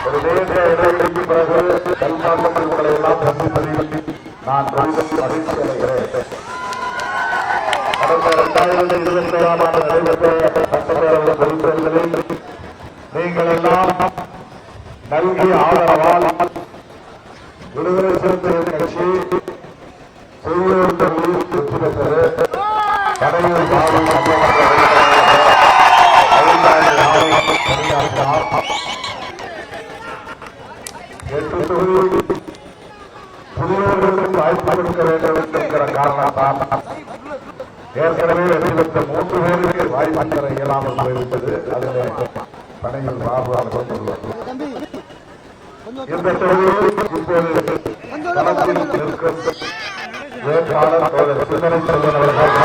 ஒரு தேசிய இடைவெளிக்கு பிறகு கல்மாற்றங்கள் உங்களை எல்லாம் சந்திப்பதில் நான் பெரிதும் மகிழ்ச்சி அடைகிறேன். கடந்த 2021ஆம் ஆண்டு நடைபெற்ற சட்டப்பேரவை பொதுத்தேர்தலில் நீங்கள் எல்லாம் நல்கிய ஆதரவால் விடுதலை சிறுத்தைகள் கட்சி செய்யூர் தொகுதியில் வெற்றி பெற்றது. கடையூர் பாபு சட்டமன்ற பணியாற்றினார். 8 தொகுதியில் புதியவர்களுக்கு வாய்ப்பு கொடுக்க வேண்டும் என்கிற காரணத்தால் ஏற்கனவே வெற்றி பெற்ற 3 பேருக்கு வாய்ப்பு தர இயலாமல் போய்விட்டது. அதில் கடையூர் பாபு அவர் சொல்வார். இந்த தொகுதியில் இப்போது களத்தில் நிற்கும் வேட்பாளர் தோழர் சிந்தனை செல்வன் அவர்கள்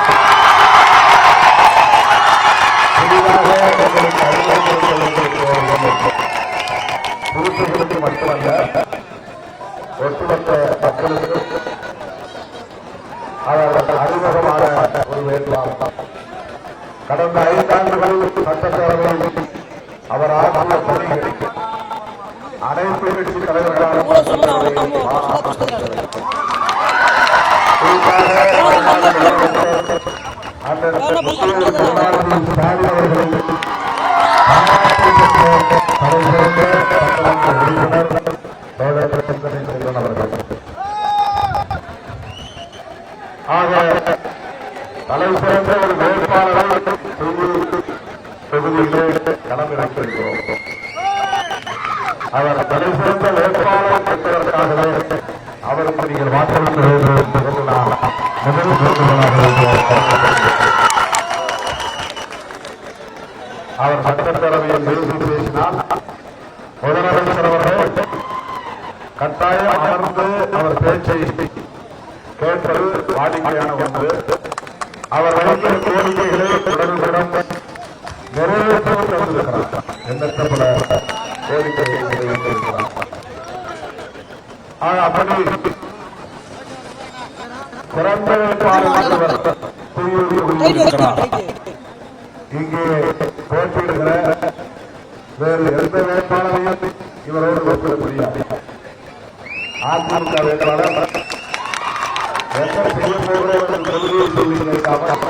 புதிதாக புதுச்சேரிக்கு மட்டுமல்ல ஒட்டுமொத்த மக்களுக்கு அவர்கள் அறிமுகமான ஒரு வேட்பாளர். கடந்த 5 ஆண்டுகளில் சட்டப்பேரவையில் அவர் ஆற்றிய பணிகள் அனைத்து கட்சி தலைவர்களால் தலை சிறந்த ஒரு வேட்பாளரை தொகுதியிலே களமிறக்கியிருக்கிறோம். அவர் தலை சிறந்த வேட்பாளர் பெற்றதற்காகவே அவருக்கு நீங்கள் வாக்களிக்க வேண்டும் என்று நான் முதல் அவர் சட்டப்பேரவையில் பேசினால் முதலமைச்சர் அவர்கள் கட்டாயம் அமர்ந்து அவர் பேச்சை கேட்பது வாடிக்கையான ஒன்று. அவர் வைக்கிற கோரிக்கைகளை உடனுக்குடன் நிறைவேற்றவும் தந்திருக்கிறார். எண்ணற்றப்பட கோரிக்கைகளை நிறைவேற்றிருக்கிறார். அப்படி சிறந்த வேட்பாளர் இங்கே போட்டியிடுகிற வேறு எந்த வேட்பாளரையும் இவரோடு ஒப்பிட முடியாது. அதிமுக வேட்பாளர் என்ன செய்ய போகிறோம் என்று தொகுதியை சொல்லியிருக்காமல்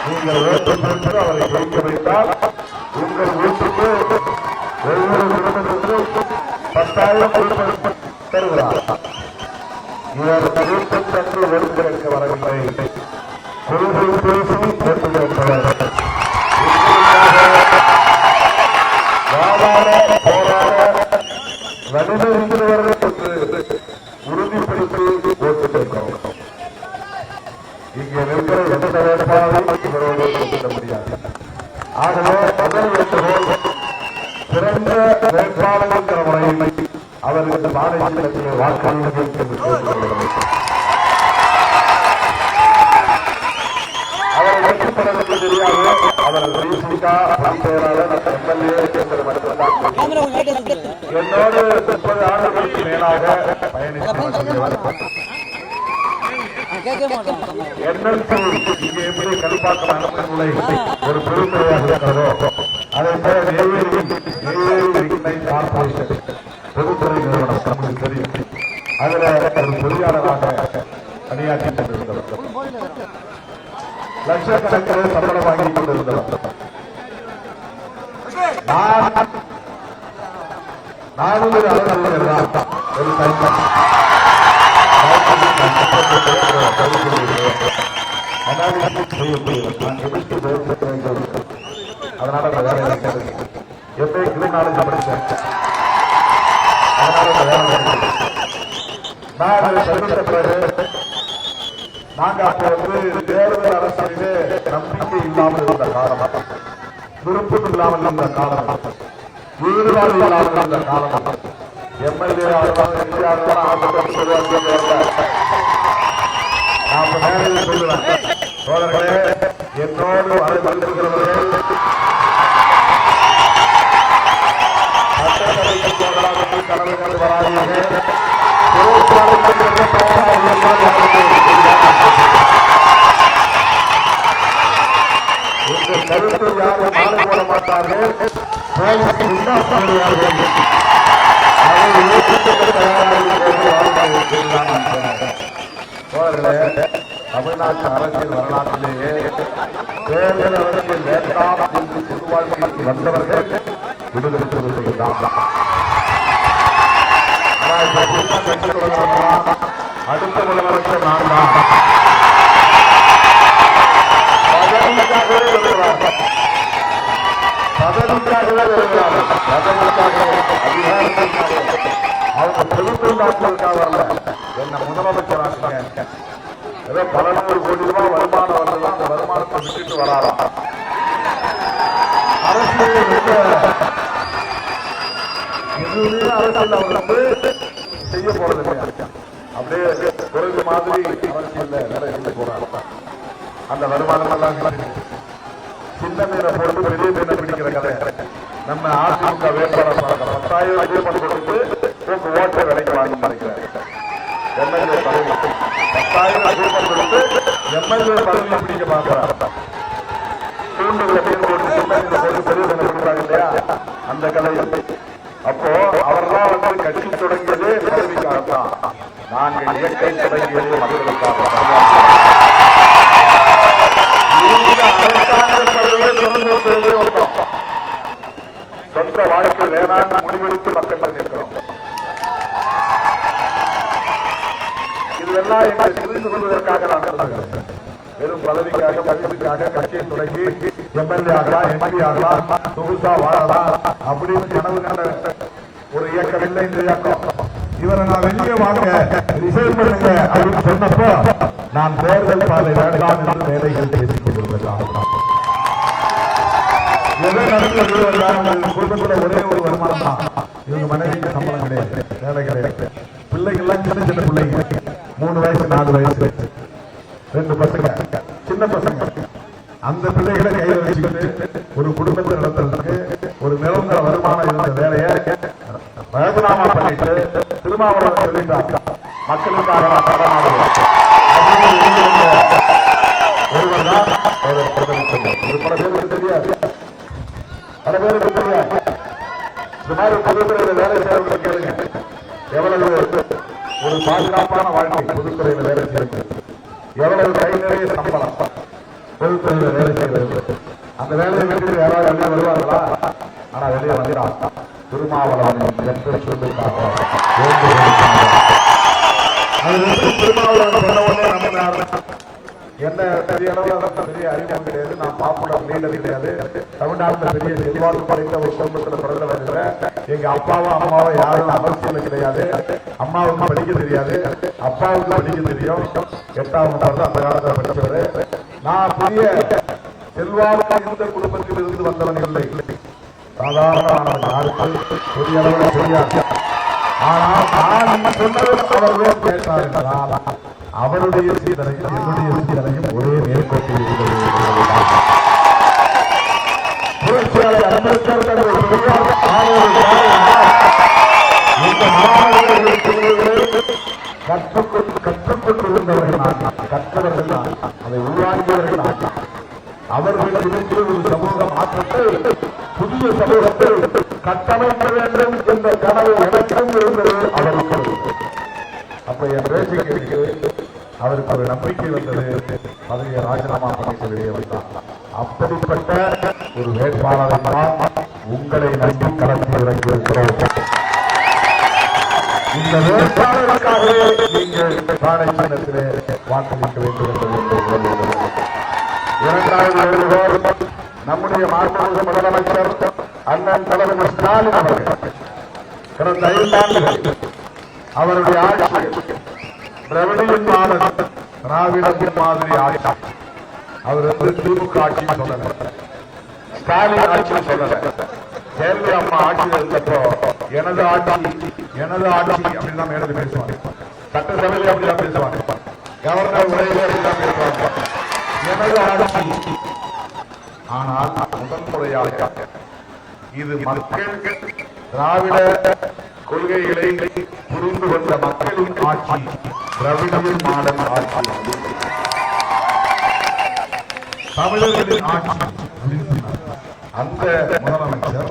நீங்கள் ஓட்டு பெற்று அவரை ஜெயிக்க வைத்தால் உங்கள் வீட்டுக்கு ஒவ்வொரு குடும்பத்திற்கும் 10,000 தருகிறார். இவர் வீட்டுக்கு வெறுப்பிற்கு வரவில்லை. கொள்கை பேசி ஓட்டு பெற்றவர் வலிமையுள்ளவர்களுக்கு உறுதிப்படுத்தி ஓட்டு பெற்றோம். இங்கே இருக்கிற எந்த வேட்பாளரும் இவரோடு ஒப்பிட முடியாது. ஆகவே முதல் வேண்டுகோள் சிறந்த வேட்பாளர் என்கிற முறையில் அவர் இந்த மாநிலத்திலே வாக்களிக்க என்று கேட்டுக்கொள்ள அவர் வெற்றிப்பதற்கு தெரியாது. அவர் திமுக செயலாளர் எம்எல்ஏ என்பது மட்டும்தான். என்னோடு 30 ஆண்டுகளுக்கு மேலாக பயணித்து என்எல்சி இங்கே எப்படி கல்பாக்கம் அனுமதி ஒரு பெருமுறையாக இருக்கிறதோ அதை போல நெய்வேலி கார்பரேஷன் பொதுத்துறை நிறுவனம் நமக்கு தெரியும். அதில் ஒரு பொறியாளராக பணியாற்றி கொண்டிருந்தவர், லட்சக்கணக்கில் சம்பளம் வாங்கி கொண்டிருந்தவர். நானும் ஒரு அலுவலர் தான். ஒரு அதனால எப்படி கிருநாளம் படிச்சேன். அதனால நான் அதை சந்தித்த பிறகு நாங்க அப்போ தேர்தல் அரசியலே நம்பிக்கை இல்லாமல் இருந்த காலம், விருப்பம் இல்லாமல் இருந்த காலம், ஈடுபாடு இல்லாமல் இருந்த காலம், எம்எல்ஏ நான் நேரில் சொல்லுவேன். சோழர்களே, என்னோடு வரை வந்திருக்கிறவர்கள் சட்டசபைக்கு போகலாம் கலந்து வராதீர்கள். கருத்து யாரும் மாலை போட மாட்டார்கள். போலீஸ் உண்டாக்குவார்கள். அதை ஏற்றுக்கொள்ள தயாராக தமிழ்நாட்டு அரசியல் வரலாற்றிலேயே தேர்தல் அரசியல் வேண்டாம் என்று பொது வாழ்க்கைக்கு வந்தவர்கள் விடுதலை சொல்லுகிறார். அடுத்த முதலமைச்சர் நான் தான். பதவிக்காகவே வருகிறார்கள். அவங்க பொதுத்தொண்டாற்றுவதற்காக வரல, என்ன முதலமைச்சராக ஏதோ பல நூறு கோடி ரூபாய் வருமானம் வந்ததும் அந்த வருமானத்தை விட்டுட்டு வராராம். அரசியல் எதுவுமே அரசியல் அவர் வந்து செய்ய போறது இல்லையா, அப்படியே குறைந்த மாதிரி அரசியல் வேலை செய்ய போறாரு. அந்த வருமானம் எல்லாம் சின்ன மீனை போட்டு பெரிய மீனை பிடிக்கிற கதை. நம்ம அதிமுக வேட்பாளர் 10,000 ரூபாய் கொடுத்து உங்க ஓட்டை விலைக்கு வாங்கி நினைக்கிறார். எம்எல்ஏ பதவி 10,000 ரூபாய் கொடுத்து எம்எல்ஏ பதவியை பிடிக்க பார்க்கிறார். தூண்டுகளை போட்டு சின்ன மீனை போட்டு பெரிய மீனை கொடுக்குறாங்க இல்லையா, அந்த கதை. அப்போ அவர்தான் வந்து கட்சி தொடங்கியதே பதவிக்காகத்தான். நாங்கள் இயற்கை தொடங்கியதே மக்களுக்காக. சொந்த வாழ்க்கை வேளாண் முடிவெடுத்து மக்கள் நிற்கிறோம். இதெல்லாம் எங்களை புரிந்து கொள்வதற்காக நான் சொல்லுகிறேன். வெறும் பதவிக்காக பதவிக்காக கட்சியை தொடங்கி எம்எல்ஏ ஆகலாம், எம்பி ஆகலாம், சொகுசா வாழலாம் அப்படின்னு கனவு கண்ட ஒரு இயக்கம் இல்லை இந்த இயக்கம். இவரை நான் வெளியே வாங்க ரிசைன் பண்ணுங்க அப்படின்னு சொன்னப்போ நான் தேர்தல் பாதை வேண்டாம் என்று வேலைகள் பேசிக் கொண்டிருந்தேன். எதை நடக்கிறது குடும்பத்துல ஒரே ஒரு வருமானம் தான். இவங்க மனைவிக்கு சம்பளம் கிடையாது, வேலை கிடையாது. பிள்ளைகள்லாம் சின்ன சின்ன பிள்ளைங்க, 3 வயசு 4 வயசு, 2 பசங்க, சின்ன பசங்க. அந்த பிள்ளைகளை கையில் வச்சுக்கிட்டு ஒரு குடும்பத்தை நடத்துறதுக்கு ஒரு நிரந்தர வருமானம் இருந்த வேலையை ராஜினாமா பண்ணிட்டு திருமாவளவன் சொல்லிட்டார், மக்களுக்காக நான் கடனாடுவேன் ஒருவர் தான் ஒரு பல பேருக்கு தெரியாது, பல பேருக்கு தெரியாது. இந்த மாதிரி பொதுத்துறையில வேலை செய்யறவங்க கேளுங்க, எவ்வளவு ஒரு பாதுகாப்பான வாழ்க்கை பொதுத்துறையில வேலை செய்யறது, எவ்வளவு கை நிறைய சம்பளம் பொதுத்துறையில வேலை செய்யறது. அந்த வேலையை விட்டு யாராவது வெளியே வருவார்களா? ஆனா வெளியே வந்துடா திருமாவளவன் என்று சொல்லிருக்காங்க. திருமாவளவன் சொன்ன உடனே நம்ம என்ன பெரிய அளவில் பெரிய அறிமுகம் கிடையாது, நான் பாப்புலர் லீடர் கிடையாது, தமிழ்நாட்டில் பெரிய செல்வாக்கு படைத்த ஒரு குடும்பத்தில் பிறந்தவர் இல்லை. எங்க அப்பாவும் அம்மாவும் யாரும் அரசியல் கிடையாது, அம்மாவுக்கு படிக்க தெரியாது, அப்பாவுக்கு படிக்க தெரியும். 8ஆம் வகுப்பு அந்த காலத்தில் படித்தவர். நான் பெரிய செல்வாக்கு இந்த குடும்பத்தில் இருந்து வந்தவன் இல்லை, சாதாரணமானவன், யாருக்கு பெரிய அளவில் தெரியாது. ஆனால் நான் சொன்னது அவர்கள் கேட்டார் என்றால் அவருடைய சீதனையும் என்னுடைய சீதனையும் ஒரே நேர்கோட்டில் இருக்கிறது. புரட்சியாளர் அம்பேத்கர் கற்றுக்கொண்டிருந்தவர்கள் நான், கற்றவர்கள் நான், அதை உருவாக்கியவர்கள் நான். அவர்களிடத்தில் ஒரு சமூக மாற்றத்தை, புதிய சமூகத்தை கட்டமைக்க வேண்டும் என்ற கனவு எனக்கும் இருந்தது, அவருக்கு. அப்ப என் பேச்சு கேட்டு அவருக்கு ஒரு நம்பிக்கை வந்தது, பதவியை ராஜினாமா பண்ணிட்டு வெளியே வந்தார். அப்படிப்பட்ட ஒரு வேட்பாளரை தான் உங்களை நம்பி களத்தில் இறங்கி இருக்கிறோம். இந்த வேட்பாளருக்காகவே நீங்கள் பானை சின்னத்திலே வாக்களிக்க வேண்டும் என்பது 2வது வேண்டுகோள். நம்முடைய மாண்புமிகு முதலமைச்சர் அண்ணன் தலைவர் ஸ்டாலின் அவர்கள் கடந்த 5 ஆண்டுகள் அவருடைய ஆட்சி திராவிடின் மாதிரி, திராவிடத்தின் மாதிரி ஆட்சி. அவர் வந்து திமுக ஆட்சின்னு சொல்லல, ஸ்டாலின் ஆட்சின்னு சொல்லல. ஜெயலலிதா அம்மா ஆட்சியில் இருந்தப்போ எனது ஆட்சி அப்படின்னு தான் மேடை பேசுவாங்க, சட்டசபையிலே அப்படிதான் பேசுவாங்க, கவர்னர் உரையிலே அப்படிதான் பேசுவாங்க, எனது ஆட்சி. ஆனால் முதன்முறையாக இது மக்கள் திராவிட கொள்கைகளை புரிந்து கொண்ட மக்களின் ஆட்சி, திராவிடவின் மாடல் ஆட்சி, தமிழர்களின் ஆட்சி. அந்த முதலமைச்சர்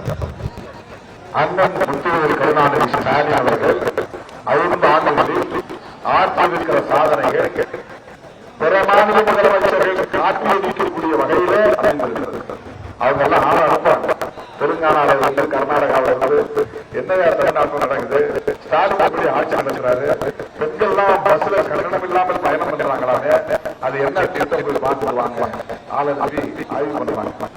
அண்ணன் முத்துவேல் கருணாநிதி ஸ்டாலின் அவர்கள் 5 ஆண்டுகளில் ஆற்றியிருக்கிற சாதனைகள் பிற மாநில முதலமைச்சர்கள் காட்டி அளிக்கக்கூடிய வகையிலே அமைந்திருக்கிறது. அவங்க எல்லாம் ஆள அனுப்பாங்க. தெலுங்கானாவில் இருந்து, கர்நாடகாவில் இருந்து, என்னையா தமிழ்நாட்டில் நடக்குது, ஸ்டாலின் எப்படி ஆட்சி நடக்கிறாரு, பெண்கள்லாம் பஸ்ல கட்டணம் இல்லாமல் பயணம் பண்றாங்களாமே, அது என்ன திட்டம் போய் பார்த்துருவாங்க, ஆளுநர் ஆய்வு பண்ணுவாங்க.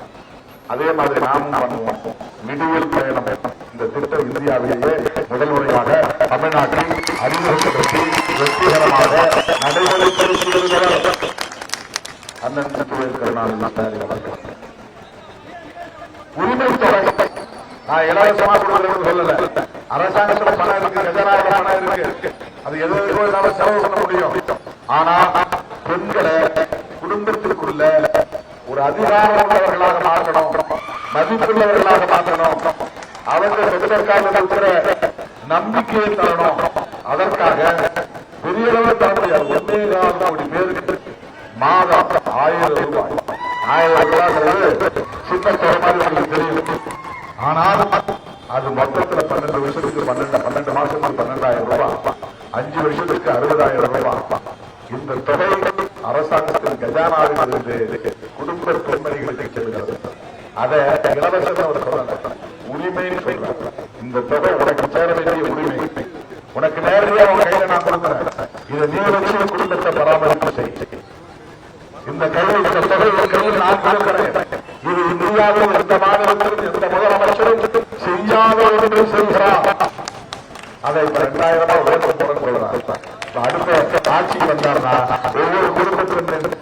அதே மாதிரி நாமும் பண்ணுவோம். மிடிவல் பயணம் இந்த திட்டம் இந்தியாவிலேயே முதல் முறையாக தமிழ்நாட்டில் அறிமுகப்படுத்தி வெற்றிகரமாக நடைமுறைப்படுத்தியிருக்கிறார் அண்ணன் முத்துவேல் கருணாநிதி ஸ்டாலின் அவர்கள். உரிமை தொகை நான் இலவசமா கொடுக்கறது சொல்லல. அரசாங்கத்துல பணம் இருக்கு, கஜனாவில் பணம் இருக்கு, அது எதுவோ என்னால செலவு பண்ண முடியும். ஆனா பெண்களை குடும்பத்திற்குள்ள ஒரு அதிகாரம் உள்ளவர்களாக மாற்றணும், மதிப்புள்ளவர்களாக மாற்றணும், அவங்க பெற்றோருக்காக இருக்கிற நம்பிக்கையை தரணும். அதற்காக பெரிய அளவு தர முடியாது. 1.25 கோடி பேருக்கு மாதம் 1000 ரூபாய். 1000 ரூபாய் சின்ன தொகை மாதிரி உங்களுக்கு தெரியும். ஆனால் அது மொத்தத்தில் 12 வருஷத்துக்கு 12 மாசத்துக்கு 12,000 ரூபாய், 5 வருஷத்துக்கு 60,000 ரூபாய். இந்த தொகை அரசாங்கத்தின் கஜானாவில் இருந்து குடும்ப பெண்மணிகளுக்கு செல்கிறது. அதை இலவசம் அவர் சொல்றாங்க, உரிமைன்னு சொல்றாங்க. இந்த தொகை உனக்கு சேர வேண்டிய உரிமை, உனக்கு நேரடியாக உன் கையில நான் கொடுக்குறேன், இதை நீ வச்சு குடும்பத்தை பராமரிப்பு செய்ய. இந்த கையில் இந்த தொகை கையில் நான் கொடுக்கிறேன். இது இந்தியாவில் எந்த மாநிலத்திலும் எந்த முதலமைச்சரும் செய்யாத ஒன்று செய்கிறார். அதை இப்ப 2000 உயர்த்த போறேன்னு சொல்றாங்க. அடுத்த ஆட்சி வந்தார்னா ஒவ்வொரு குடும்பத்திலும்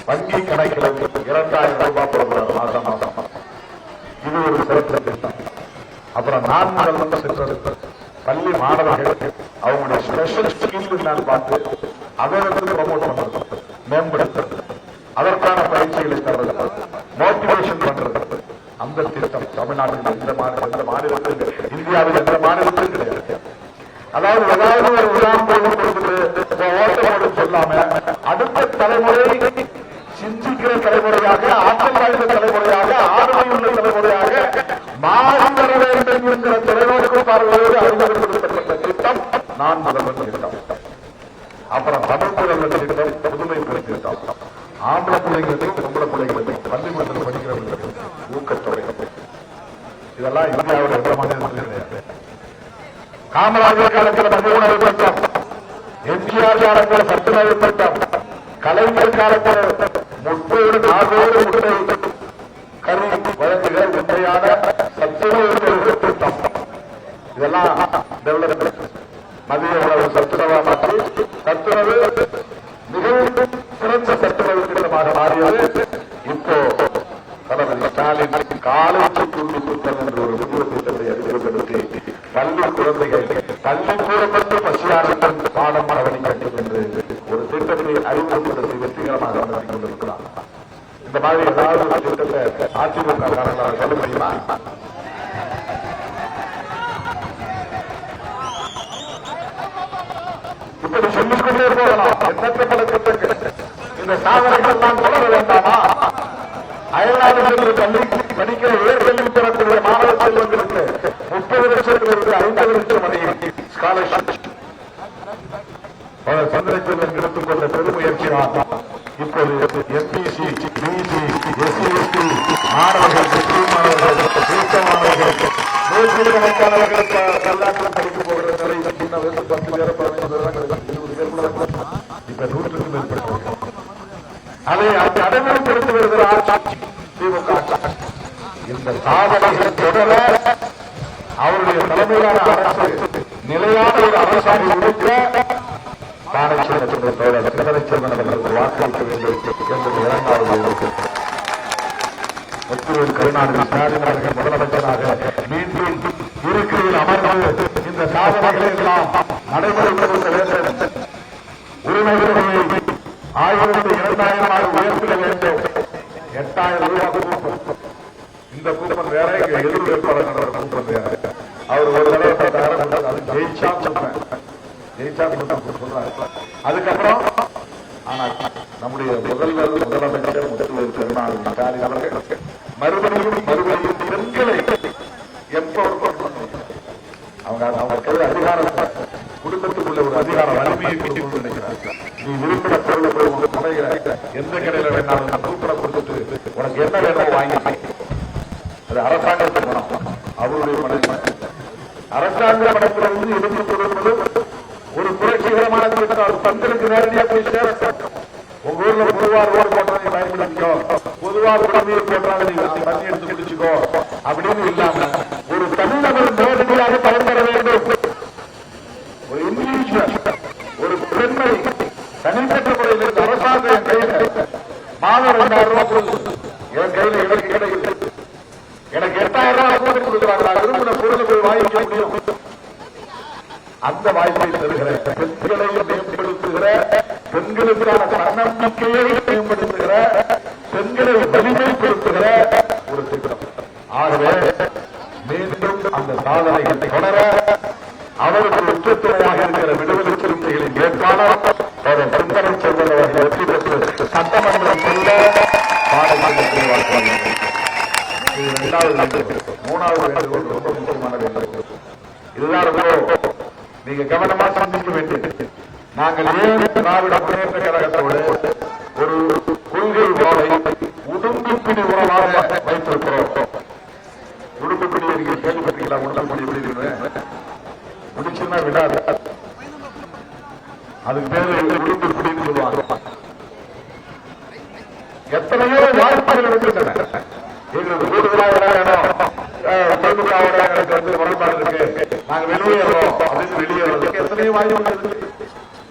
வங்கி கணக்கில் 2000 ரூபாய் போடுறார் மாசம் மாசம். இது ஒரு சிறப்பு திட்டம். அப்புறம் 4 திட்டம் பள்ளி மாணவர்கள் அவங்களுடைய ஸ்பெஷல் ஸ்கில் நான் பார்த்து அதை வந்து ப்ரமோட் பண்றது, மேம்படுத்துறது, அதற்கான பயிற்சிகளை தர்றது, மோட்டிவேஷன் பண்றது. அந்த திட்டம் தமிழ்நாட்டில் எந்த மாநிலத்தில், இந்தியாவில் எந்த மாநிலத்திலும் கிடையாது. அதாவது ஏதாவது ஒரு விழாம் போது கொடுத்துட்டு ஓட்டமோடு சொல்லாம அடுத்த தலைமுறை சிந்திக்கிற தலைமுறையாக, ஆற்றல் வாய்ந்த தலைமுறையாக, ஆளுமை உள்ள தலைமுறையாக மாறி வர வேண்டும் என்கிற தொலைநோக்கு பார்வையோடு அறிமுகப்படுத்தப்பட்ட திட்டம் நான் முதல்வர் திட்டம். அப்புறம் தமிழ் முதல்வர் திட்டம், புதுமை பெண் திட்டம், ஆம்பளை பிள்ளைகளுக்கு பொம்பளை பிள்ளைகளுக்கு பள்ளிக்கூடத்தில் படிக்கிறவர்களுக்கு ஊக்கத்தொகை. இதெல்லாம் இந்தியாவில் எந்த மாநிலத்திலும் கிடையாது. காமராஜர் காலத்தில் மதிய உணவு திட்டம், எம்ஜிஆர் காலத்தில் சத்துணவு திட்டம், கலைஞர் காலத்தில் 30 முட்டை கறி வழங்குகிற உண்மையான சத்துணவு திட்டம். இதெல்லாம் டெவலப்மெண்ட். மதிய உணவு சத்துணவா மாற்றி சத்துணவு மிகவும் சிறந்த சத்துணவு திட்டமாக மாறியது. இப்போ தளபதி ஸ்டாலின் காலை சுற்றுலா திட்டம் என்ற ஒரு புதிய திட்டத்தை அறிமுகப்படுத்தி பள்ளி குழந்தைகள் பள்ளிக்கூடப்பட்டு பசியாரத்தில் பாடம் மரவணி கட்டும் என்று ஒரு திட்டத்தை அறிமுகப்படுத்தி வெற்றிகரமாக நடத்தி கொண்டிருக்கிறார். இந்த மாதிரி ஏதாவது ஒரு திட்டத்தை அதிமுக காரணமாக சொல்ல முடியுமா? இப்படி சொல்லிக்கொண்டே போகலாம். எண்ணற்ற பல திட்டங்கள். இந்த சாதனைகள் எல்லாம் தொடர வேண்டாமா? அயல்நாடுகளில் படிக்கிற உயர்கல்வி பெறக்கூடிய மாணவ செல்வங்களுக்கு 30 லட்சத்திலிருந்து 50 லட்சம் வரை ஸ்காலர்ஷிப் சந்திரசேகரன் எடுத்துக் கொண்ட பெருமுயற்சியாக இப்போது எம்பிசி, பிசி, எஸ்சி, எஸ்டி மாணவர்கள், முஸ்லீம் மாணவர்கள், கிறிஸ்தவ மாணவர்கள், நூற்றுக்கணக்கானவர்களுக்கு எல்லாத்திலும் படிக்க போகிற நிலை சின்ன வயசு 10 பேர் 15 பேர் 20 பேர் கூட இப்ப 100க்கும் மேற்பட்டவர்கள். அதை நடைமுறைப்படுத்தி வருகிற ஆட்சி திமுக ஆட்சி. இந்த சாதனைகள் தொடர அவருடைய தலைமையிலான அரசு நிலையான ஒரு அரசாணை உழைக்க வாக்களிக்க வேண்டும் என்பது 2வது. முத்துவேல் கருணாநிதி ஸ்டாலின் அவர்கள் முதலமைச்சராக மீண்டும் இருக்கையில் அமர்ந்து இந்த சாதனைகளை எல்லாம் நடைமுறைப்படுத்த வேண்டும். உரிமைகளை 1000 2000 உயர்த்திட வேண்டும். 8000 ரூபாய் கூப்பன். இந்த கூப்பன் வேற, எதிர் வேட்பாளர் கூப்பன் வேற. அவர் ஒரு தடவை 10,000 அது ஜெயிச்சா கொடுப்பேன், ஜெயிச்சா கொடுப்பேன் சொல்றாரு. அதுக்கப்புறம் ஆனால் நம்முடைய முதல்வர் முதலமைச்சர் முத்துவேல் கருணாநிதி ஸ்டாலின் அவர்கள் மறுபடியும் பெண்களை எப்பவர் அவங்க அவங்க கையில் அதிகாரத்தை குடும்பத்துக்குள்ள ஒரு அதிகார வலிமையை கொடுக்கணும்னு நினைக்கிறாங்க. நீ விரும்பின பொருளை போய் உங்க கடையில எந்த கடையில வேணாலும் கூப்பிட கொடுத்துட்டு உனக்கு என்ன வேணுமோ வாங்கி அது அரசாங்கத்துக்கு பணம், அவருடைய பணம். அரசாங்க பணத்துல இருந்து எடுத்து கொடுப்பது ஒரு புரட்சிகரமான திட்டம். பெண்களுக்கு நேரடியாக போய் சேர. உங்க ஊர்ல பொதுவா ரோடு போட்டா நீ பயன்படுத்திக்கோ, பொதுவா குடிநீர் போட்டாலும் நீ தண்ணி எடுத்து குடிச்சுக்கோ அப்படின்னு இல்லாம ஒரு தனிநபர் நேரடியாக பயன்பெற வேண்டும். ஒரு இண்டிவிஜுவல், ஒரு பெண்மை தனிப்பட்ட முறையில் அரசாங்கம் என் கையில மாதம் 2000 ரூபாய் கொடுக்குது. என் கையில எனக்கு கிடைக்குது. எனக்கு 8000 ரூபாய் போட்டு கொடுக்குறாங்க. விரும்பின பொருளை போய் வாங்கிக்க முடியும். அந்த வாய்ப்பை தருகிற பெண்களை மேம்படுத்துகிற, பெண்களுக்கான தன்னம்பிக்கையை மேம்படுத்துகிற, பெண்களை வலிமைப்படுத்துகிற ஒரு திட்டம். ஆகவே மீண்டும் அந்த சாதனைகளை தொடர அவர்கள் உச்சத்துறையாக இருக்கிற விடுதலை சிறுத்தைகளின் வேட்பாளர் பெண்களை செல்வர்கள் வெற்றி பெற்று சட்டமன்றம் செல்ல பாடத்திட்டத்தை வாக்குவார்கள். இது 2வது வேண்டுகோள். 3வது வேண்டுகோள் ரொம்ப முக்கியமான வேண்டுகோள். இதுதான் நீங்க கவனமா சிந்திக்க வேண்டியது. நாங்கள் ஏன் திராவிட முன்னேற்ற கழகத்தோடு ஒரு கொள்கை உறவை உடும்புப்பிடி உறவாக வைத்திருக்கிறோம். உடும்புப்பிடி நீங்க கேள்விப்பட்டீங்களா? உடம்புப்பிடி முடிச்சுன்னா விடாது. அதுக்கு பேரு உடும்புப்பிடின்னு சொல்லுவாங்க. எத்தனையோ வாய்ப்புகள் இருக்கின்றன. எங்களுக்கு கூடுதலாக இடம் திமுகவோட எனக்கு வந்து முரண்பாடு இருக்கு, நாங்க வெளியேறோம் அப்படின்னு வெளியேறதுக்கு எத்தனையோ வாய்ப்பு.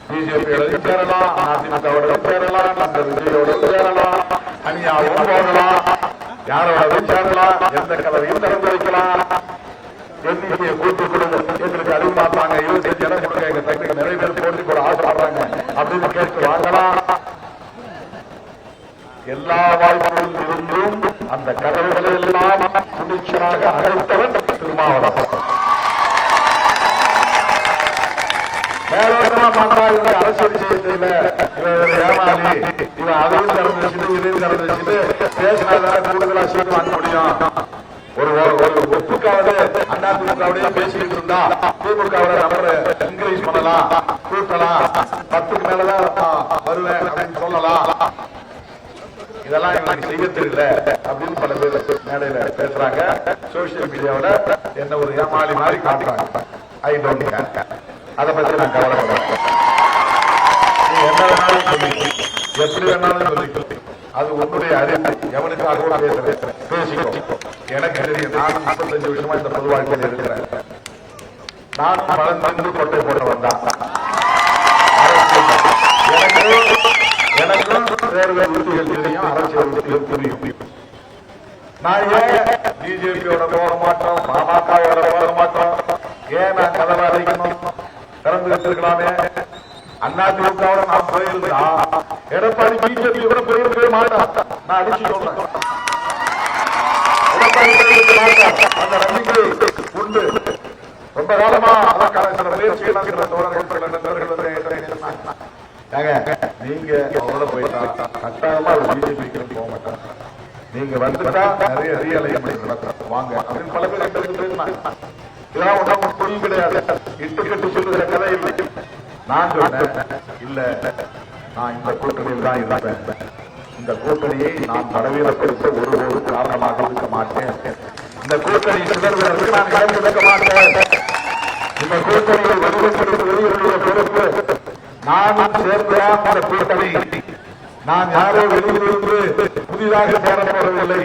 பிஜேபியோட சேரலாம், அதிமுகவோட சேரலாம், அந்த விஜயோட சேரலாம், அணியாவும் போகலாம், யாரோட சேரலாம், எந்த கலவையும் திறந்து வைக்கலாம். எண்ணிக்கையை கூட்டு கொடுங்க, எங்களுக்கு அறிவு பார்ப்பாங்க, 25 இடம் கொடுங்க, எங்க சைட்டுக்கு நிறைய பேர் போட்டி போட ஆசைப்படுறாங்க அப்படின்னு கேட்டு வாங்கலாம். எல்லா வாய்ப்புகளும் இருந்தும் அந்த கதவுகளை எல்லாம் துணிச்சலாக அழைத்தவன் திருமாவளவன். மேலோட்டமா பார்த்தா இவங்க அரசியல் செய்யல, இவன் ஏமாளி, இவன் அதையும் திறந்து வச்சுட்டு இதையும் திறந்து வச்சுட்டு பேசினாதான் கூடுதலா சீட்டு வாங்க முடியும். ஒரு ஒப்புக்காவது அதிமுகவுடைய பேசிக்கிட்டு இருந்தா திமுகவுடைய நம்பரை இன்க்ரீஸ் பண்ணலாம், கூட்டலாம், 10க்கு மேலதான் வருவேன் அப்படின்னு சொல்லலாம். இதெல்லாம் எனக்கு செய்ய தெரியல அப்படின்னு பல பேர் மேடையில பேசுறாங்க. சோசியல் மீடியாவோட என்ன ஒரு ஏமாளி மாதிரி காட்டுறாங்க. I don't care. அதை பத்தி நான் கவலைப்படுறேன். நீ என்ன வேணாலும் சொல்லி, எப்படி வேணாலும் சொல்லி, அது உன்னுடைய அறிவு. எவனுக்காக பேசிக்கோ. எனக்கு தெரியும், நான் 35 வருஷமா இந்த பொது வாழ்க்கையில் இருக்கிறேன். நான் பழந்து கொட்டை போட்டு வந்தான். எனக்கும் தேர்தல் உறுதிகள் தெரியும், அரசியல் உறுதிகள் புரியும். நான் ஏன் பிஜேபியோட போக மாட்டோம், பாமகவோட போக மாட்டோம், ஏன் நான் கதவை அடைக்கணும்? திறந்து வச்சிருக்கலாமே. அதிமுகவோட நான் போயிருந்தா எடப்பாடி பிஜேபியோட போயிருக்கவே மாட்டான். நான் அடிச்சு சொல்றேன், எடப்பாடி போயிருக்க மாட்டான். அந்த நம்பிக்கை உண்டு. ரொம்ப காலமா அதற்கான சில முயற்சிகள் நீங்க அவரோட போயிட்டா கட்டாயமா பிஜேபி போக மாட்டாங்க. நீங்க வந்துட்டா நிறைய ரீஅலைன்மென்ட் நடக்கும், வாங்க அப்படின்னு பல பேர் பேசினாங்க. இதெல்லாம் ஒன்றும் பொருள் கிடையாது. இட்டு கட்டு சொல்லுகிற கதை இல்லை. நான் சொன்னேன், இல்ல நான் இந்த கூட்டணியில் தான் இருப்பேன். இந்த கூட்டணியை நான் பலவீனப்படுத்த ஒருபோது காரணமாக இருக்க மாட்டேன். இந்த கூட்டணி சிதறுவதற்கு நான் கலந்து வைக்க மாட்டேன். இந்த கூட்டணியை வெளியிடுவதற்கு பொறுப்பு நானும் சேர்ந்துதான் இந்த கூட்டணி. நான் யாரோ வெளியிலிருந்து புதிதாக சேரப்படவில்லை.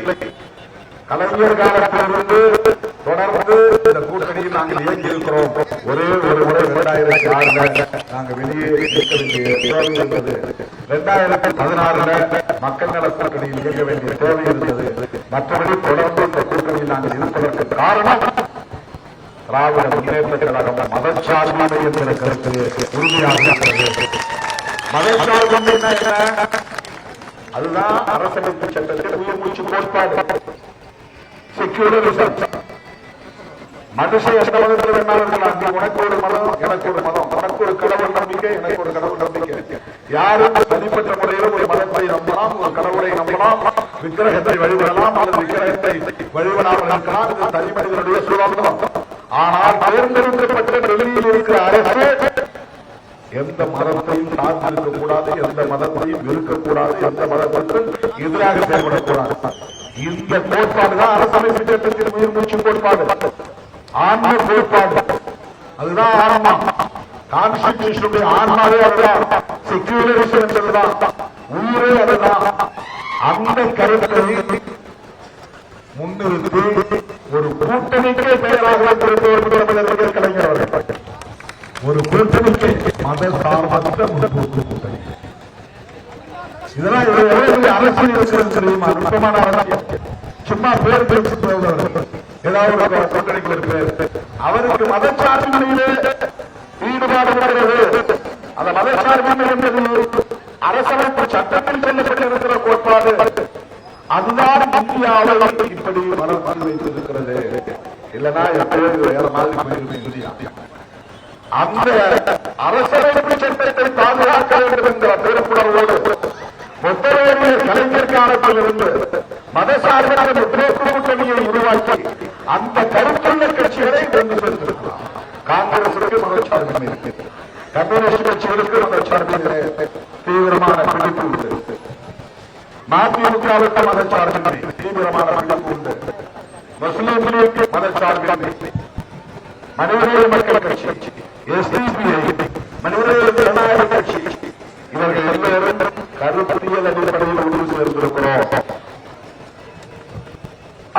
கலைஞர் காலத்திலிருந்து தொடர்ந்து இந்த கூட்டணியில் நாங்கள் இயங்கி இருக்கிறோம். ஒரே ஒரு முறை 2006 நாங்கள் வெளியே இருக்க வேண்டிய தேவை இருந்தது. 2016 மக்கள் நல கூட்டணியில் இயங்க வேண்டிய தேவை இருந்தது. மற்றபடி தொடர்ந்து இந்த கூட்டணியில் நாங்கள் இருப்பதற்கு காரணம் திராவிட முன்னேற்ற கழகம் மதச்சார்பின்மை என்கிற கருத்து உறுதியாக இருக்கிறது. மதச்சார்பின்மை என்ன? அதுதான் அரசமைப்பு சட்டத்தில் உயர்மூச்சு கோட்பாடு. செக்யூலரிசம். மனுஷன் எந்த மதத்தில் வேணாலும் உனக்கு ஒரு மதம், எனக்கு ஒரு மதம், உனக்கு ஒரு கடவுள் நம்பிக்கை, எனக்கு ஒரு கடவுள் நம்பிக்கை. யாரும் தனிப்பட்ட முறையில் ஒரு மதத்தை நம்பலாம், ஒரு கடவுளை நம்பலாம், விக்கிரகத்தை வழிபடலாம் அல்லது விக்கிரகத்தை வழிபடாமல் இருக்கலாம். இது தனி மனிதனுடைய சுதந்திரம். ஆனால் தேர்ந்தெடுக்கப்பட்ட வெளியில் இருக்கிற அரசு எந்த மதத்தையும் சார்ந்திருக்க கூடாது, எந்த மதத்தையும் இருக்கக்கூடாது, எந்த மதத்திற்கும் எதிராக செயல்படக்கூடாது. இந்த கோட்பாடுதான் அரசமைப்பு சட்டத்தின் உயிர் மூச்சு கோட்பாடு, ஆன்ம கோட்பாடு. அதுதான் ஆன்மா. கான்ஸ்டிடியூஷனுடைய ஆன்மாவே அதுதான். செக்யூலரிசம் என்பதுதான், உயிரே அதுதான். அந்த கருத்தை முன்னிறுத்தி ஒரு கூட்டணிக்கே பெயராக கொடுத்தவர்கள் கலைஞர் அவர்கள். ஒரு கூட்டணிக்கு மத சார்பற்ற முற்போக்கு கூட்டணி. இதெல்லாம் அரசியல் இருக்கிறது தெரியுமா? நுட்பமான அரசியல். சும்மா பேர் பேசி ஏதாவது கூட்டணிக்கு ஒரு பேர். அவருக்கு மதச்சார்பின்மையிலே ஈடுபாடு வருகிறது. அந்த மதச்சார்பின்மை என்பது அரசமைப்பு சட்டத்தில் சொல்லப்பட்டிருக்கிற கோட்பாடு. அதுதான் இந்தியாவை இப்படி வளர்த்து வைத்திருக்கிறது. இல்லைன்னா எப்போது வேற மாதிரி போயிருக்கும். அந்த அரசமைப்பு சட்டத்தை பாதுகாக்க வேண்டும் என்கிற பொறுப்புணர்வோடு முத்தரேறிய கலைஞர் காலத்தில் இருந்து மதசார்பற்ற முற்போக்கு கூட்டணியை உருவாக்கி அந்த கருத்துள்ள கட்சிகளை கொண்டு சென்றிருக்கலாம். காங்கிரசுக்கு மதச்சார்பின்மை இருக்கு, கம்யூனிஸ்ட் கட்சிகளுக்கு மதச்சார்பின்மை தீவிரமான பிடிப்பு உண்டு, மதிமுகவுக்கு மதச்சார்பின்மை தீவிரமான பிடிப்பு உண்டு, முஸ்லிம் லீக் மதச்சார்பின்மை, மனிதநேய மக்கள் கட்சி, எஸ்டிபிஐ, மனிதநேய ஜனநாயக கட்சி, இவர்கள் எல்லோரும் கருத்தியல் அடிப்படையில் உறுதி செய்திருக்கிறோம்.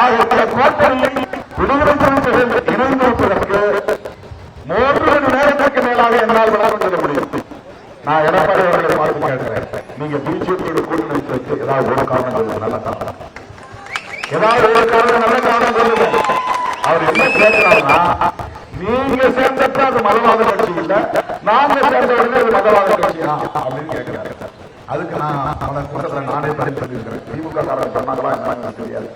ஆகிய கோட்டையில் விடுதலை இணைந்திருப்பதற்கு 3 மணி நேரத்துக்கு மேலாக என்னால் விளக்கம் சொல்ல முடியும். நான் எடப்பாடி அவர்களை பார்த்து கேட்கிறேன், நீங்க பிஜேபியோட கூட்டணி வைத்து ஏதாவது ஒரு காரணம் சொல்லுங்க, நல்ல காரணம், ஏதாவது ஒரு காரணம் நல்ல காரணம் சொல்லுங்க. அவர் என்ன கேட்கிறாருன்னா, நீங்க சேர்ந்தப்ப அது மதவாத கட்சி இல்ல, நாங்க சேர்ந்த உடனே அது மதவாத கட்சியா அப்படின்னு கேட்கிறாரு. அதுக்கு நான் அவனை கூட்டத்தில் நானே பதில் பண்ணியிருக்கிறேன். திமுக காரன் சொன்னாங்களா என்ன தெரியாது,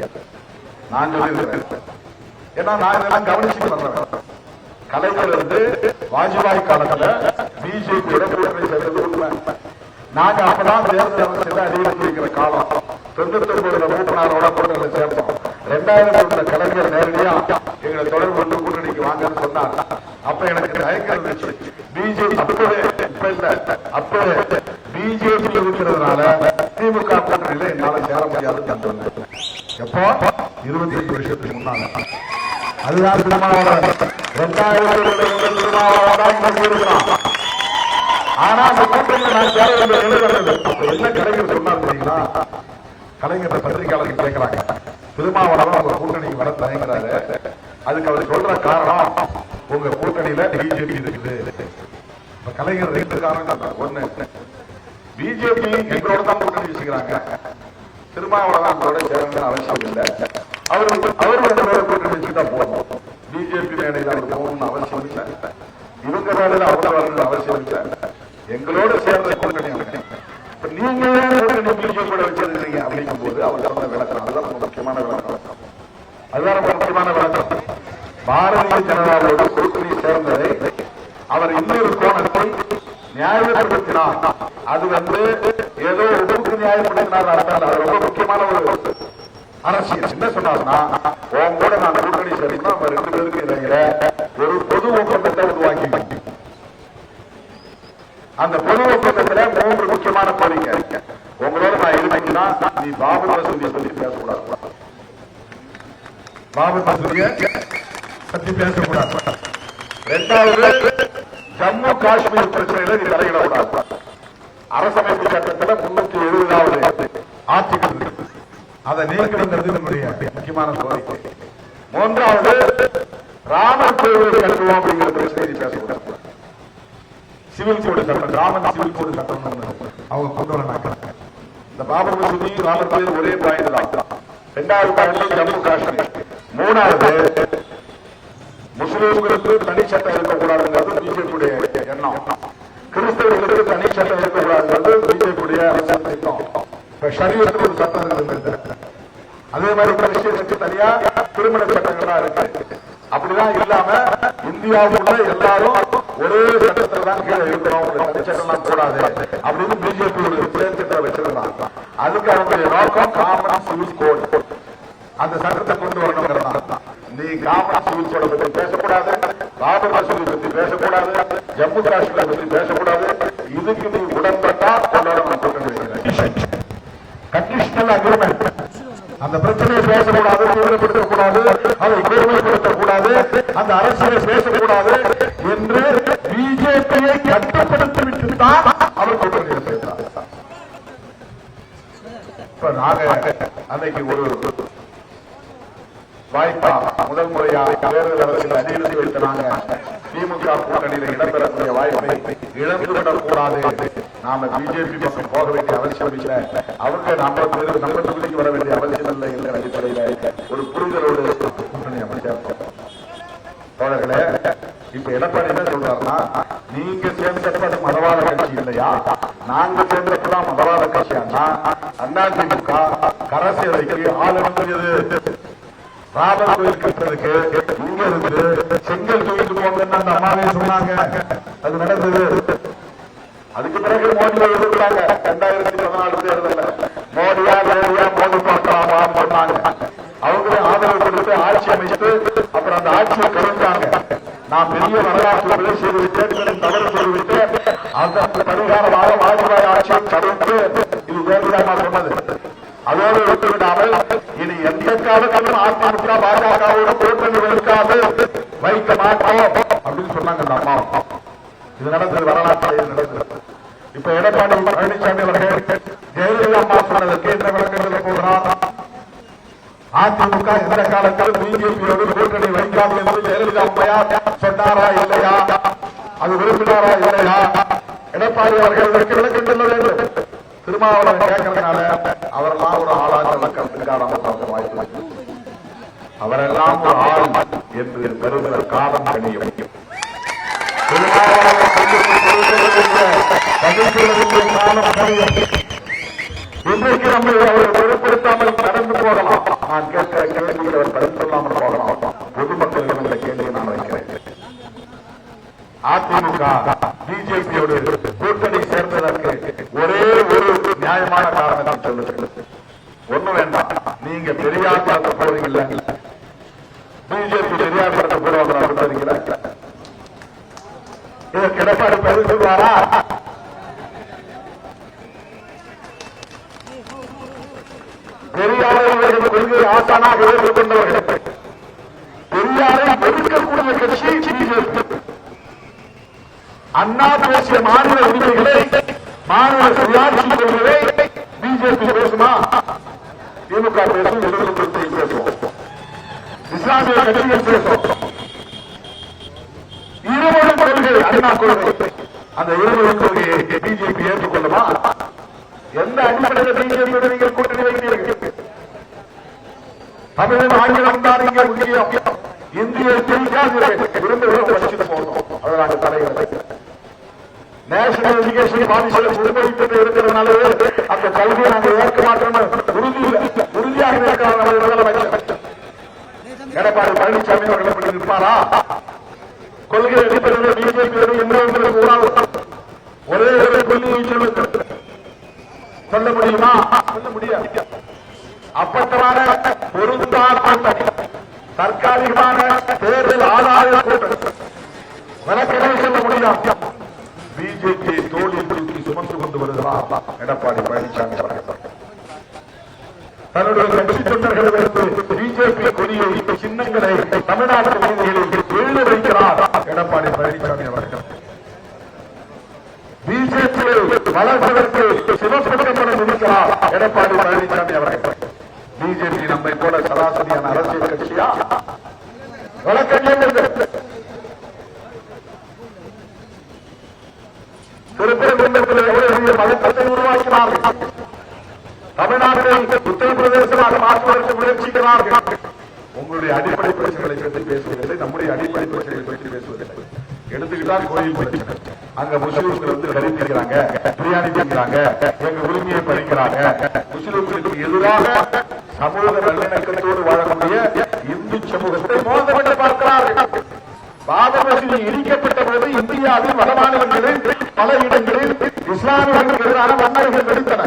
நான் சொல்லியிருக்கிறேன். ஏன்னா நான் இதெல்லாம் கவனிச்சுட்டு வர்றேன். கலைஞர் வந்து வாஜ்பாய் காலத்துல பிஜேபியோட கூட்டணி சேர்ந்தது உண்மை. நாங்க அப்பதான் தேர்தல் அரசியல் அதிகரித்து இருக்கிற காலம். 99 மூப்பனாரோட கூட்டணி சேர்ந்தோம். 2000 கலைஞர் நேரடியா எங்களை தொடர்பு கொண்டு கூட்டணிக்கு வாங்கன்னு சொன்னார். அப்ப எனக்கு தயக்கம் இருந்துச்சு. பிஜேபி அப்பவே இப்ப இல்ல, அப்பவே பிஜேபி இருக்கிறதுனால திமுக கூட்டணியில என்னால சேர முடியாதுன்னு சொன்னேன். எப்போ 25 வருஷத்துக்கு முன்னால. அதுதான் திருமாவளவன் 2000 திருமாவளவன் இருக்கிறான். ஆனா அந்த கூட்டணியில் நான் சேர வேண்டிய நிலை வந்தது. என்ன கலைஞர் சொன்னார் தெரியுங்களா? கலைஞர் பத்திரிகையாளர்கள் கேட்கிறாங்க, திருமாவளவன் உங்க கூட்டணிக்கு வர தயங்குறாரு, அதுக்கு அவர் சொல்ற காரணம் உங்க கூட்டணியில பிஜேபி இருக்குது. கலைஞர் 2 காரணம். ஒண்ணு, பிஜேபி எங்களோட தான் கூட்டணி வச்சுக்கிறாங்க, திருமாவளவன் அவங்களோட சேரணும்னு அவசியம் இல்லை, அவரோட கூட்டணி வச்சுட்டா போதும், பிஜேபி மேடையில் அவர் போகணும்னு அவசியம் இல்லை, இவங்க மேடையில் அவர் வரணும்னு அவசியம் இல்லை, எங்களோட சேர்ந்த கூட்டணி. நீங்க கூட்டணி பிஜேபியோட வச்சிருக்கீங்க அப்படிங்கும் போது அவர் சொன்ன விளக்கம், அதுதான் முக்கியமான விளக்கம். அதுதான் ரொம்ப முக்கியமான விளக்கம். பாரதிய ஜனதாவோட கூட்டணி சேர்ந்ததை அவர் இன்னொரு கோணத்தை நியாயப்படுத்தினார். அது வந்து ஏதோ ஒவ்வொரு நியாயப்படுத்தினார் அர்த்தம். அது ரொம்ப முக்கியமான ஒரு அரசியல். என்ன சொன்னார்னா, உன் கூட நான் கூட்டணி சேர்க்கணும், நம்ம 2 பேருக்கு இடையில ஒரு பொது ஒப்பந்தத்தை உருவாக்கி, அந்த பொது ஒப்பந்தத்துல 3 முக்கியமான கோரிக்கை. உங்களோட நான் இருந்தீங்கன்னா நீ பாபர் மசூதியை பத்தி பேசக்கூடாது, பாபர் மசூதியை பத்தி பேசக்கூடாது. 2வது, ஜம்மு காஷ்மீர் பிரச்சனையில நீ தலையிடக்கூடாது. அரசமைப்பு சட்டத்தில் 370வது ஆர்டிகல் இருக்கு, அதை நீக்கிறது நம்முடைய முக்கியமான கோரிக்கை. 3வது, ராமர் கோவிலை கட்டுவோம் அப்படிங்கிற பிரச்சனையை பேசக்கூடாது. சிவில் கோடு சட்டம், ராமன் சிவில் கோடு சட்டம் அவங்க கொண்டு வராங்க. இந்த பாபர் மசூதி ராமர் கோவில் ஒரே பாயிண்ட் தான். 2வது பாயிண்ட் ஜம்மு காஷ்மீர். 3வது, முஸ்லிம்களுக்கு தனி சட்டம் இருக்கக்கூடாதுங்கிறது பிஜேபியுடைய எண்ணம், கிறிஸ்தவர்களுக்கு தனி சட்டம் இருக்கக்கூடாதுங்கிறது பிஜேபியுடைய அரசியல் திட்டம். இப்ப ஷரியத்துக்கு ஒரு சட்டம் இருக்கு, அதே மாதிரி கிறிஸ்டியனுக்கு தனியா திருமண சட்டங்கள்லாம் இருக்கு. அப்படிதான் இல்லாம இந்தியாவுக்குள்ள எல்லாரும் ஒரே சட்டத்துல தான் கீழே இருக்கிறோம், தனி சட்டம்லாம் கூடாது அப்படின்னு பிஜேபி ஒரு செயல் திட்டம் வச்சிருந்தாங்க. அதுக்கு அவங்களுடைய நோக்கம் காமன் சிவில் கோட், அந்த சட்டத்தை கொண்டு வரணுங்கிறதா. நீ காமன் சிவில் கோடை பத்தி பேசக்கூடாது, பாபர் மசூதி பத்தி பேசக்கூடாது, ஜம்மு காஷ்மீரை பத்தி பேசக்கூடாது. இதுக்கு நீ உடன்பட்டா கண்டிஷனல் அக்ரிமெண்ட். அந்த பிரச்சனையை பேசக்கூடாது, தீவிரப்படுத்தக்கூடாது, அதை கூர்மைப்படுத்தக்கூடாது, அந்த அரசியலை பேசக்கூடாது என்று பிஜேபியை கட்டுப்படுத்திவிட்டு தான் அவர் கூட்டணி பேசுகிறார். இப்ப நாங்க அன்னைக்கு ஒரு வாய்ப்பா முதல் முறையாக தேர்தல் அரசியல் அணியிலிருந்து வைத்தாங்க. திமுக கூட்டணியில் இடம்பெறக்கூடிய வாய்ப்பை இழந்துவிடக் கூடாது, நாம பிஜேபி பக்கம் போக வேண்டிய அவசியம் இல்லை, அவங்க நம்ம தொகுதிக்கு வர வேண்டிய அவசியம் இல்லை என்ற அடிப்படையில் ஒரு புரிதலோடு கூட்டணி அமைச்சர் தோழர்களே. இப்ப எடப்பாடி என்ன சொல்றாருன்னா, நீங்க சேர்ந்தப்ப மதவாத கட்சி இல்லையா, நாங்க சேர்ந்தப்பதான் மதவாத கட்சியானா அதிமுக கரசேவைக்கு ஆள் அனுப்பியது. ராமர் கோயில் கட்டுறதுக்கு இங்க இருந்து செங்கல் தூக்கிட்டு போங்கன்னு அந்த அம்மாவே சொன்னாங்க. அது நடந்தது. அதுக்கு பிறகு மோடியை எதிர்க்கிறாங்க. 2014 தேர்தல் மோடியா மோடி பார்க்கலாமான்னு சொன்னாங்க. அவங்களே ஆதரவு கொடுத்து ஆட்சி அமைத்து அப்புறம் அந்த ஆட்சியை கலந்தாங்க. நான் பெரிய வரலாற்று பிழை செய்துவிட்டேன், தவறு செய்துவிட்டேன், அதற்கு பரிகாரமாக வாஜ்பாய் ஆட்சியை கலந்து இது வேறுவிதமாக சொன்னது. அதோடு விட்டுவிடாமல் இனி எந்த காலத்திலும் அதிமுக பாஜகவோட கூட்டணி வைக்க மாட்டோம் அப்படின்னு சொன்னாங்க அந்த அம்மா. இது நடந்தது, வரலாற்று நடந்தது. இப்ப எடப்பாடி பழனிசாமி அவர்கள் ஜெயலலிதா அம்மா சொன்னதற்கு என்ன விளக்கங்களை போடுறார். அதிமுக எந்த காலத்தில் பிஜேபியோடு கூட்டணி வைக்காது என்று ஜெயலலிதா அம்மையார் சொன்னாரா இல்லையா, அது விரும்பினாரா இல்லையா, எடப்பாடி அவர்களுக்கு விளக்கம் சொல்ல வேண்டும். திருமாவளவன் கேட்கறதுனால அவரெல்லாம் ஒரு ஆளாக விளக்கத்துக்கான வாய்ப்பு, அவரெல்லாம் ஒரு ஆள் என்று பெறுகிற காலம் கணியும். இன்றைக்கு நம்மை அவர் பொருட்படுத்தாமல் கடந்து போகலாம். நான் கேட்கிற கேள்வியை அவர் பதில் சொல்லாமல் போகலாம். பொதுமக்களிடம் இந்த கேள்வியை நான் வைக்கிறேன். அதிமுக பிஜேபியோடு கூட்டணி சேர்ந்ததற்கு ஒரே ஒரு நியாயமான காரணத்தை சொல்லுங்கள். ஒண்ணு வேண்டாம், நீங்க பெரியார் பார்க்க போறீங்கல்ல, பிஜேபி பெரியார் பார்க்க போறவங்க இதற்கு எடப்பாடி பதில் சொல்வாரா? பெரியாரை கொள்கை ஆசானாக ஏற்றுக்கொண்டவர்கள், பெரியாரை எதிர்க்கக்கூடிய கட்சி பிஜேபி. அண்ணா பேசிய மாநில உரிமைகளை, மாநில சுயாட்சி கொள்கையை பிஜேபி பேசுமா? திமுக பேசும், எதிர்ப்பு பேசுவோம், இஸ்லாமிய கட்சிகள் பேசும். இருவரும் கொள்கை அண்ணா கொள்கை, அந்த இருவரும் கொள்கையை பிஜேபி ஏற்றுக்கொள்ளுமா? எந்த அடிப்படையில் பிஜேபியோடு நீங்கள் கூட்டணி வைக்கிறீர்கள்? தமிழ் ஆங்கிலம் தான் இங்கே முக்கியம். இந்திய விரும்புகிறோம் வச்சுட்டு போகணும். அதனால தலைவர் நேஷனல் எஜுகேஷன் பாலிசியை முன்வைத்து இருக்கிறதுனால அந்த கல்வியை நாங்கள் ஏற்க மாட்டோம் உறுதியாக இருக்கிறார். எடப்பாடி பழனிசாமி அவர்கள் இருப்பாரா? கொள்கை அடிப்படையில் பிஜேபி ஒரே ஒரு கொள்கையை சொல்ல முடியுமா? சொல்ல முடியாது. அப்பட்டமான பொருந்தாத தற்காலிகமான தேர்தல் ஆதார கூட்டம் விளக்கங்களை சொல்ல முடியாது. பிஜேபியை தோளில் தூக்கி சுமந்து கொண்டு வருகிறார் எடப்பாடி பழனிசாமி அவர்கள். தன்னுடைய கட்சி தொண்டர்கள் பிஜேபி கொடியை சின்னங்களை தமிழ்நாட்டு வீதிகளில் எழுத வைக்கிறார் எடப்பாடி பழனிசாமி அவர்கள். பிஜேபியை வளர்ப்பதற்கு சிவப்படம் இருக்கிறார் எடப்பாடி பழனிசாமி அவர்கள். பிஜேபி நம்மை போல சராசரியான அரசியல் கட்சியா? வழக்கங்கள் திருப்பரங்குன்றத்தில் எவ்வளவு மதத்தை உருவாக்கினார்கள். தமிழ்நாட்டை உத்தரப்பிரதேசமாக மாற்றுவதற்கு முயற்சிக்கிறார்கள். உங்களுடைய அடிப்படை பிரச்சனைகளை பற்றி பேசுவதில்லை, நம்முடைய அடிப்படை பிரச்சனைகளை பற்றி பேசுவதில்லை. எடுத்துக்கிட்டால் கோயில் பிரச்சனை, அங்க முஸ்லிம்கள் வந்து கறி திங்கிறாங்க, பிரியாணி திங்கிறாங்க, எங்க உரிமையை பறிக்கிறாங்க. முஸ்லிம்களுக்கு எதிராக சமூக நல்லிணக்கத்தோடு வாழக்கூடிய இந்து சமூகத்தை மோசப்பட்டு பார்க்கிறார்கள். பாபர் மசூதி இடிக்கப்பட்ட போது இந்தியாவின் வட மாநிலங்களில் பல இடங்களில் இஸ்லாமியர்களுக்கு எதிரான வன்முறைகள் வெடித்தன.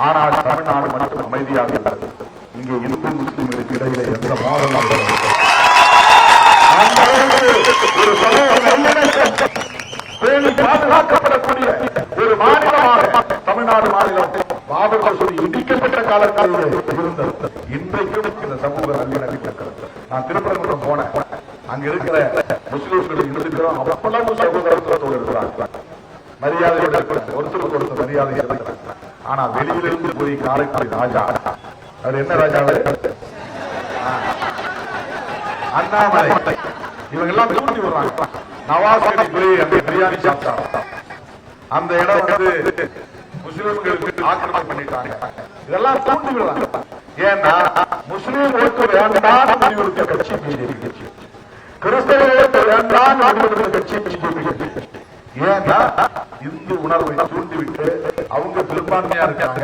ஆனால் தமிழ்நாடு மட்டும் அமைதியாக உள்ளது. இங்கே இந்து முஸ்லிம்களுக்கு இடையிலே எந்த மோதலும் ஒரு பேணி பாதுகாக்கப்படக்கூடிய ஒரு மாநிலமாக தமிழ்நாடு மாநிலம் பாபர் மசூதி இடிக்கப்பட்ட காலங்களிலே இருந்தது. இன்றைக்கும் இந்த சமூக நல்லிணக்கம். நான் திருப்பரங்குன்றம் போனேன். அங்க இருக்கிற முஸ்லிம்கள் இருக்கிறோம், அவ்வளவு சகோதரத்தோடு இருக்கிறாங்க, மரியாதையோடு இருக்கிறாங்க, ஒருத்தருக்கு ஒருத்தர் மரியாதை இருக்கிறாங்க. ஆனா வெளியிலிருந்து போய் காரைக்குடி ராஜா, அவர் என்ன ராஜாவே, அண்ணாமலை, இவங்க எல்லாம் தூண்டி விடுறாங்க. நவாஸ் போய் அந்த பிரியாணி சாப்பிட்டாங்க. அந்த இடம் முஸ்லிம்களுக்கு ஆக்கிரமணம் பண்ணிட்டாங்க. இதெல்லாம் தூண்டி விடுறாங்க. ஏன்னா முஸ்லீம் ஓட்டு வேண்டாம் முடிவெடுத்த கட்சி பிஜேபி கட்சி, கிறிஸ்தவ ஓட்டு வேண்டாம் முடிவெடுத்த கட்சி பிஜேபி கட்சி. ஏன்னா இந்து உணர்வை தூண்டிவிட்டு அவங்க பெரும்பான்மையா இருக்காங்க,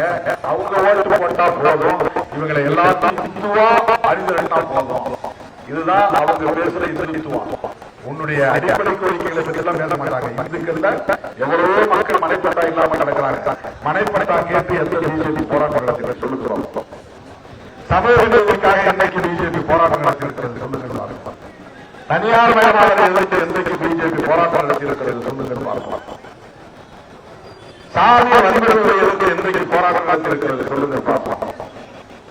அவங்க ஓட்டு போட்டா போதும், இவங்களை எல்லாத்தையும் இந்துவா அறிந்திருந்தா போதும். இதுதான் அவங்க பேசுற இந்துத்துவம். உன்னுடைய அடிப்படை கோரிக்கைகளை பற்றி எல்லாம் பேச மாட்டாங்க. இந்துக்கள்ல எவ்வளவோ மக்கள் மனைப்பட்டா இல்லாம நடக்கிறாங்க. மனைப்பட்டா கேட்டு எந்த பிஜேபி போராட்டம் நடத்தி சொல்லுகிறோம். சமூகத்திற்காக என்னைக்கு பிஜேபி போராட்டம் நடத்தியிருக்கிறது சொல்லுங்கள். தனியார் மயமானதை எதிர்த்து என்றைக்கு பிஜேபி போராட்டம் நடத்தியிருக்கிறது சொல்லுங்கள் பார்க்கலாம். சாதிய வன்முறைகளை எதிர்த்து என்றைக்கு போராட்டம் நடத்தியிருக்கிறது சொல்லுங்கள் பார்க்கலாம்.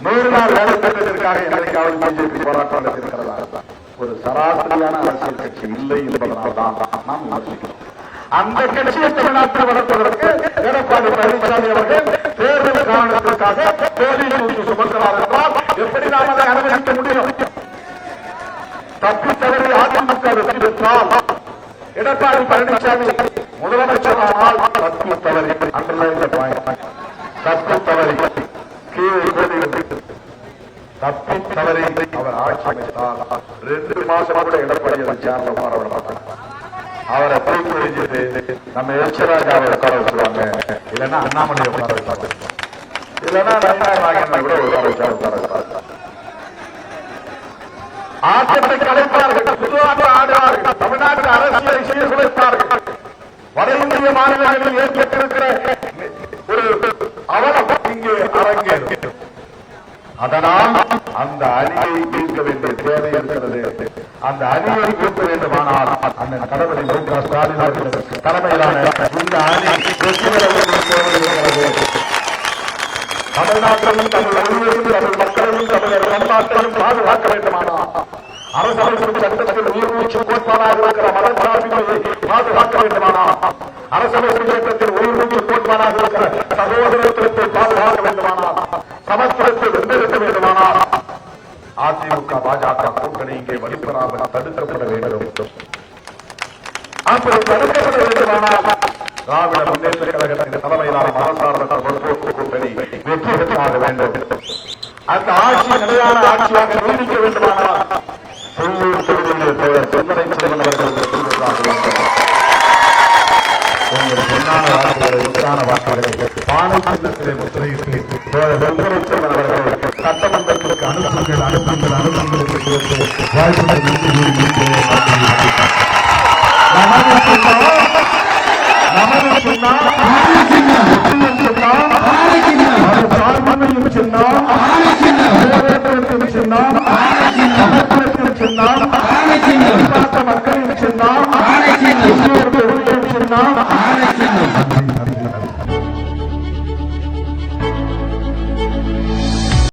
100 நாள் வேலை திட்டத்திற்காக என்றைக்காவது பிஜேபி போராட்டம் நடத்தியிருக்கிறதா? ஒரு சராசரியான அரசியல் கட்சி இல்லை என்பதனால் தான் நாம் யோசிக்கிறோம். அந்த கட்சியை தமிழ்நாட்டில் வளர்ப்பதற்கு எடப்பாடி பழனிசாமி அவர்கள் தேர்தல் காரணத்திற்காக போலீஸ் தூக்கி சுமக்கிறார் என்றால் எப்படி நாம் அதை அனுமதிக்க முடியும்? தப்பி தவறி அதிமுக வெற்றி பெற்றால் எடப்பாடி பழனிசாமி முதலமைச்சரானால் தப்பி தவறி தப்பி தவறி தப்பி தவறி அவர் ஆட்சி அமைத்தால் 2 மாசம் கூட எடப்பாடி சேர்ந்த மாறவிட அவரை தூக்கி வச்சுட்டு நம்ம எச்சராஜாவை உட்கார வச்சுருவாங்க, இல்லைன்னா அண்ணாமலையை உட்கார வைப்பாங்க, இல்லைன்னா நாகேந்திரன் கூட உட்கார வச்சாங்க. ஆட்டத்தை கலைப்பார்கள், புதுவாக ஆடுவார்கள், தமிழ்நாட்டில் அரசியலை சீர்குலைப்பார்கள். வட இந்திய மாநிலங்களில் ஏற்பட்டிருக்கிற ஒரு அவலம் இங்கே அரங்கேறும். அதனால் அந்த அணியை மீட்க வேண்டிய தேவை இருக்கிறது. அந்த அணியை மீட்க வேண்டுமானால் அந்த கடவுளை மு.க. ஸ்டாலின் அவர்கள் தலைமையிலான இந்த அணி வெற்றி பெற வேண்டிய தேவை இருக்கிறது. தமிழ்நாட்டிலும் தமிழ் மொழியையும் தமிழ் மக்களையும் தமிழர் பண்பாட்டையும் பாதுகாக்க வேண்டுமானால் அரசமைப்பு சட்டத்தில் உயிர்மூச்சு கோட்பாடாக இருக்கிற மதசார்பின்மையை பாதுகாக்க வேண்டுமானால் அரசமைப்பு சட்டத்தில் உயிர்மூச்சு கோட்பாடாக இருக்கிற சகோதரத்துவத்தை பாதுகாக்க வேண்டுமானால் சமத்துவத்தை வென்றெடுக்க வேண்டுமானால் அதிமுக பாஜக கூட்டணி இங்கே வலிப்பெறாமல் தடுக்கப்பட வேண்டும். அப்படி தடுக்கப்பட வேண்டுமானால் திராவிட முன்னேற்ற கழகத்தின் தலைமையிலான மதசார்பற்ற முற்போக்கு கூட்டணி வெற்றி பெற்றாக வேண்டும். அந்த ஆட்சி நிலையான ஆட்சியாக நீடிக்க வேண்டுமானால் உள்ளூர் தொகுதியில் சிந்தனை செல்வன் அவர்கள் உங்கள் பொன்னான வாக்குகளை உற்சான வாக்குகளை பானை சின்னத்திலே முத்திரையிட்டு செல்வன் அவர்கள் சட்டமன்றத்திற்கு அனுப்புங்களுக்கு சின்னம்